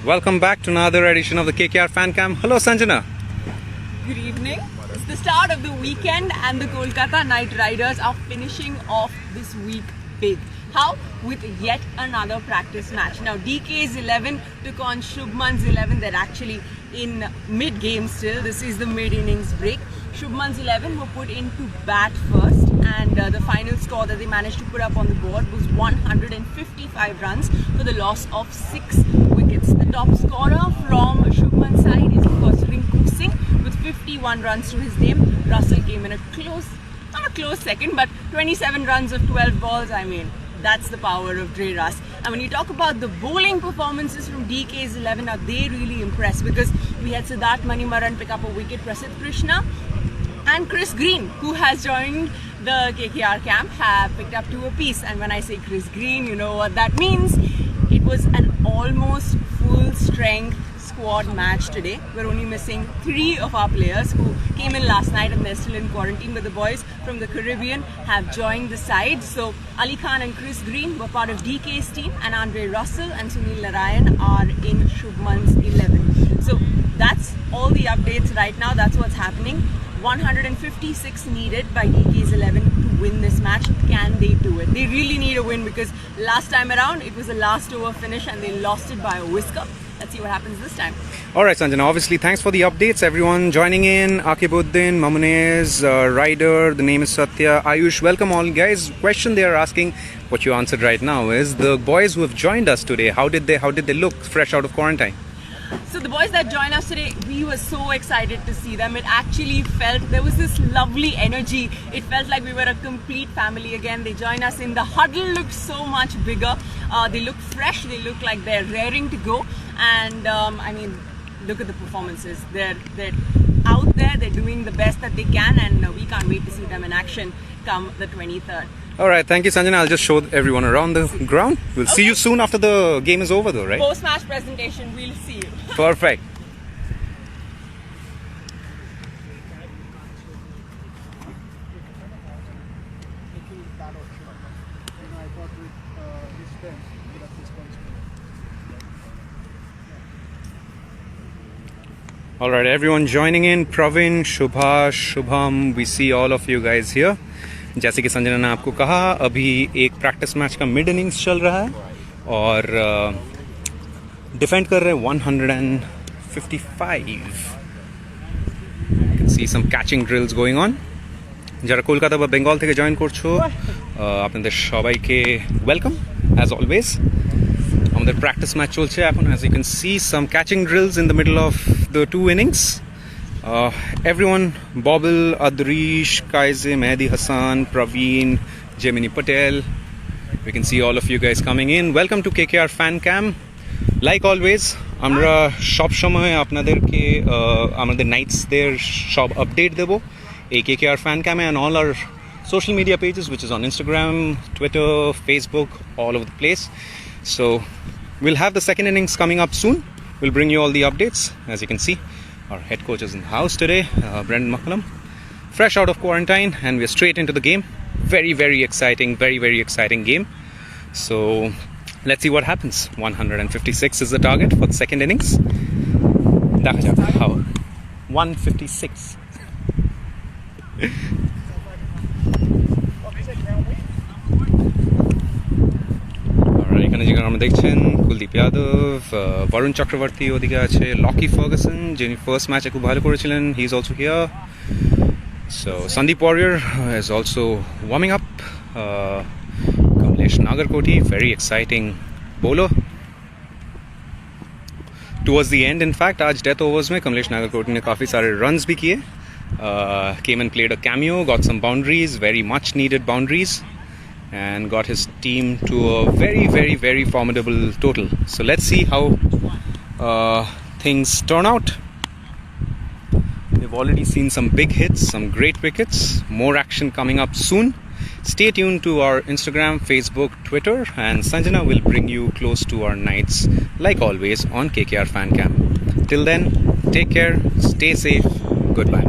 Welcome back to another edition of the KKR Fan Cam. Hello, Sanjana. Good evening. It's the start of the weekend and the Kolkata Knight Riders are finishing off this week big. How? With yet another practice match. Now DK's 11 took on Shubman's 11. They're actually in mid-game still. This is the mid-innings break. Shubman's 11 were put in to bat first, and the final score that they managed to put up on the board was 155 runs for the loss of 6 wickets. The top scorer from Shubman's side is of course Rinku Singh with 51 runs to his name. Russell came in a close, not a close second, but 27 runs of 12 balls. I mean, that's the power of Dre Russ. And when you talk about the bowling performances from DK's 11, are they really impressed? Because we had Siddharth Manimaran pick up a wicket, Prasidh Krishna and Chris Green, who has joined the KKR camp, have picked up 2 apiece. And when I say Chris Green, you know what that means. It was an almost full strength squad match today. We're only missing 3 of our players who came in last night and they're still in quarantine, but the boys from the Caribbean have joined the side. So Ali Khan and Chris Green were part of DK's team, and Andre Russell and Sunil Narayan are in Shubman's 11. So that's all the updates right now. That's what's happening. 156 needed by DK's 11 to win this match. Can they do it? They really need a win, because last time around it was a last over finish and they lost it by a whisker. Let's see what happens this time. Alright, Sanjana, obviously thanks for the updates. Everyone joining in, Akibuddin, Mamunez, Ryder, the name is Satya, Ayush, welcome all guys. Question they are asking, what you answered right now, is the boys who have joined us today, how did they look fresh out of quarantine? So the boys that joined us today, we were so excited to see them. It actually felt, there was this lovely energy. It felt like we were a complete family again. They joined us in the huddle, looked so much bigger. They look fresh, they look like they're raring to go. And I mean, look at the performances. They're out there, they're doing the best that they can, and we can't wait to see them in action come the 23rd. Alright, thank you Sanjana. I'll just show everyone around the ground. We'll see you soon after the game is over though, right? Post-match presentation, we'll see you. Perfect. Alright, everyone joining in. Pravin, Shubha, Shubham, we see all of you guys here. जैसे कि संजना ने आपको कहा, अभी एक practice match का mid innings चल रहा है और डिफेंड कर रहे हैं 155. You can see some catching drills going on. যারা কলকাতা বা বেঙ্গল থেকে জয়েন করছো, আপনাদের সবাইকে ওয়েলকাম অ্যাজ অলওয়েজ. আমাদের প্র্যাকটিস ম্যাচ চলছে এখন. as you can see, some catching drills in the middle of the 2 innings. Everyone, Bobble, Adrish, Kaize, Mehdi Hassan, Praveen, Jemini Patel. We can see all of you guys coming in. Welcome to KKR Fan Cam. Like always, আমরা সব সময় আপনাদেরকে আমাদের নাইটসদের সব update দেব এই KKR Fan Cam and all our social media pages, which is on Instagram, Twitter, Facebook, all over the place. So we'll have the second innings coming up soon. We'll bring you all the updates. As you can see, our head coach is in the house today, Brendan McCullum, fresh out of quarantine, and we're straight into the game. Very, very exciting, very exciting game. So let's see what happens. 156 is the target for the second innings. How? 156. এখানে যেখানে আমরা দেখছেন কুলদীপ যাদব, বরুণ চক্রবর্তী ওদিকে আছে, Lockie Ferguson যিনি first ম্যাচে খুব ভালো করেছিলেন, he is also here. So Sandeep Warrier is also warming up. Kamlesh Nagarkoti, very exciting bowler. Towards the end, in fact, आज डेथ ओवर्स में कमलेश नागरकोटी ने काफ़ी सारे runs भी किए. Came and played a cameo, got some boundaries, very much needed boundaries, and got his team to a very formidable total. So let's see how things turn out. We've already seen some big hits, some great wickets, more action coming up soon. Stay tuned to our Instagram, Facebook, Twitter, and Sanjana will bring you close to our nights like always on KKR Fan Cam. Till then, take care, stay safe, goodbye.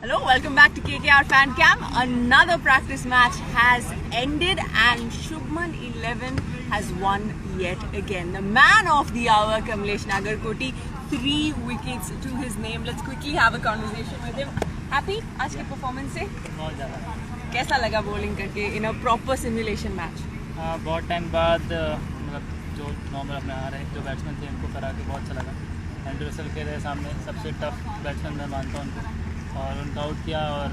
Hello, welcome back to KKR Fan Cam. Another practice match has ended and Shubman 11 has won yet again. The man of the hour, Kamlesh Nagarkoti, 3 wickets to his name. Let's quickly have a conversation with him. Happy आज के performance से? बहुत ज़्यादा। कैसा लगा bowling करके इन a proper simulation match? हाँ, बहुत टाइम बाद मतलब जो नॉर्मल अपने आ रहे जो बैट्समैन थे उनको करा के बहुत अच्छा लगा। एंड्रू रसेल के रहे सामने सबसे टफ बैट्समैन मैं मानता हूँ उनको, और उनका आउट किया और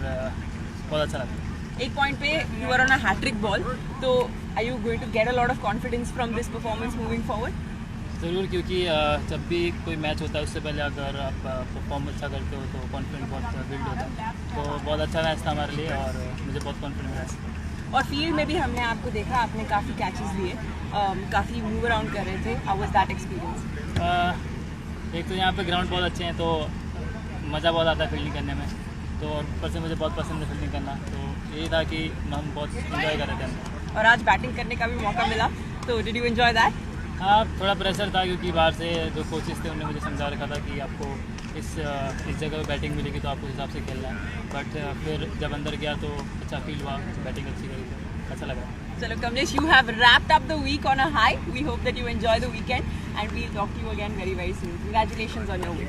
बहुत अच्छा लगा। एक पॉइंट पे you are on a hattrick ball, तो are you going to get a lot of confidence from this performance moving forward? ज़रूर, क्योंकि जब भी कोई मैच होता है उससे पहले अगर आप परफॉर्म अच्छा करते हो तो कॉन्फिडेंस बहुत बिल्ड होता है। तो बहुत अच्छा मैच था हमारे लिए और मुझे बहुत कॉन्फिडेंस है। और फील्ड में भी हमने आपको देखा, आपने काफ़ी कैचेस लिए, काफ़ी मूव अराउंड कर रहे थे। How was that experience? एक तो यहाँ पे ग्राउंड बहुत अच्छे हैं तो मज़ा बहुत आता है फील्डिंग करने में, तो और ऊपर से मुझे बहुत पसंद है फील्डिंग करना, तो यही था कि हम बहुत इन्जॉय कर रहे थे अंदर। और आज बैटिंग करने का भी मौका मिला, तो डिड यू एंजॉय दैट? हाँ, थोड़ा प्रेशर था क्योंकि बाहर से जो कोचेस थे उन्होंने मुझे समझा रखा था कि आपको इस जगह पे बैटिंग मिलेगी तो आपको उस हिसाब से खेलना है। बट फिर जब अंदर गया तो अच्छा फील हुआ, बैटिंग अच्छी करी तो अच्छा लगा। चलो Kamlesh, you have wrapped up the week on a high. We hope that you enjoy the weekend and we'll talk to you again very, very soon. Congratulations on your win.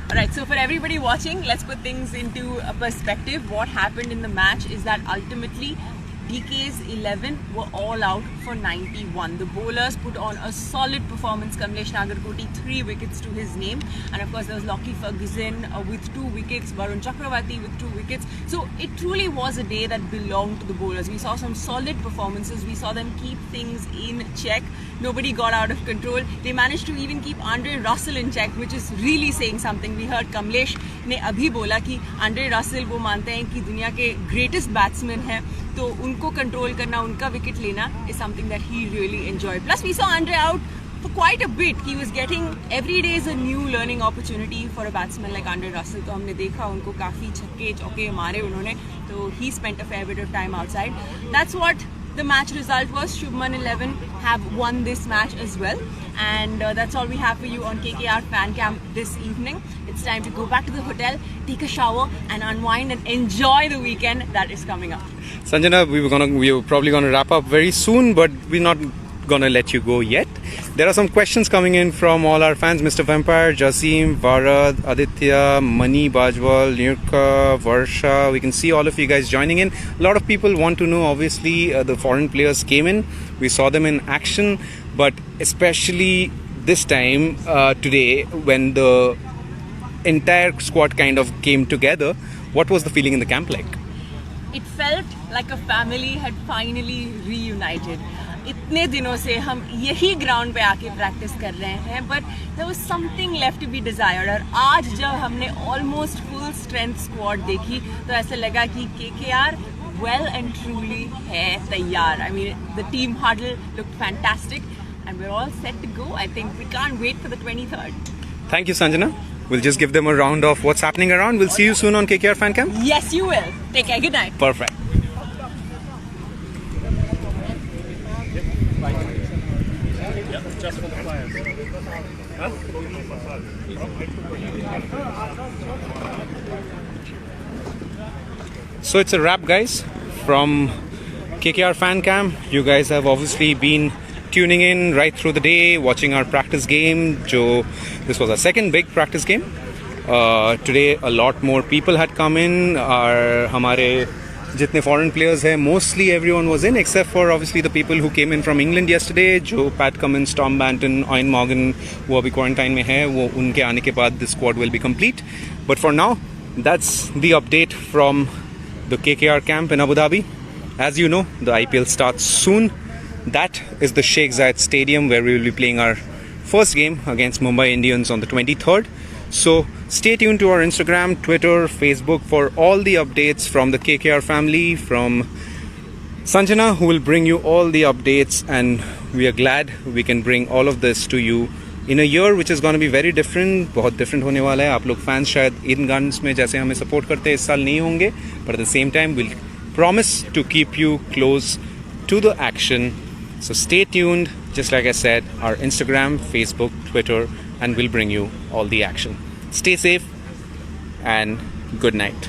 Alright, so for everybody watching, let's put things into a perspective. What happened in the match is that ultimately DK's 11 were all out for 91. The bowlers put on a solid performance. Kamlesh Nagarkoti 3 wickets to his name, and of course there was Lockie Ferguson with 2 wickets, Varun Chakravarti with 2 wickets. So it truly was a day that belonged to the bowlers. We saw some solid performances. We saw them keep things in check. Nobody got out of control. They managed to even keep Andre Russell in check, which is really saying something. We heard Kamlesh ने अभी बोला कि Andre Russell वो मानते हैं कि दुनिया के greatest batsman हैं, तो उनको कंट्रोल करना, उनका विकेट लेना is something that he really enjoyed. Plus we saw Andre out for quite a bit. He was getting every day is a new learning opportunity for a batsman like Andre Russell. तो हमने देखा उनको काफ़ी छक्के चौके मारे उन्होंने, तो he spent a fair bit of time outside. That's what the match result was. Shubman 11 have won this match as well, and that's all we have for you on KKR Fan Camp this evening. It's time to go back to the hotel, take a shower and unwind and enjoy the weekend that is coming up. Sanjana, we were probably gonna wrap up very soon, but we're not gonna let you go yet. There are some questions coming in from all our fans. Mr. Vampire, Jasim, Varad, Aditya, Mani Bajwal, Nirka, Varsha. We can see all of you guys joining in. A lot of people want to know, obviously, the foreign players came in. We saw them in action, but especially this time, today, when the entire squad kind of came together, what was the feeling in the camp like? It felt like a family had finally reunited. इतने दिनों से हम यही ground पे आके practice कर रहे हैं, but there was something left to be desired. और आज जब हमने ऑलमोस्ट फुल स्ट्रेंथ स्क्वाड देखी तो ऐसा लगा कि KKR वेल एंड ट्रूली है तैयार। I mean the team huddle looked fantastic and we are all set to go. I think we can't wait for the 23rd. Thank you, Sanjana. We'll just give them a round of what's happening around. We'll see you soon on KKR Fan Camp. Yes, you will. Take care. Good night. Perfect. Just for the players. Huh? So it's a wrap, guys, from KKR Fan Camp. You guys have obviously been tuning in right through the day, watching our practice game. This was our second big practice game. Today, a lot more people had come in. हमारे जितने foreign players हैं, mostly everyone was in, except for obviously the people who came in from England yesterday. जो Pat Cummins, Tom Banton, Ian Morgan, वो अभी quarantine में हैं, वो उनके आने के बाद the squad will be complete. But for now, that's the update from the KKR camp in Abu Dhabi. As you know, the IPL starts soon. That is the Sheikh Zayed Stadium where we will be playing our first game against Mumbai Indians on the 23rd. So stay tuned to our Instagram, Twitter, Facebook for all the updates from the KKR family, from Sanjana, who will bring you all the updates, and we are glad we can bring all of this to you in a year which is going to be very different. बहुत different होने वाला है. आप लोग fans शायद इन guns में जैसे हमें support करते हैं इस साल नहीं होंगे, but at the same time we'll promise to keep you close to the action. So stay tuned, just like I said, our Instagram, Facebook, Twitter, and we'll bring you all the action. Stay safe and good night.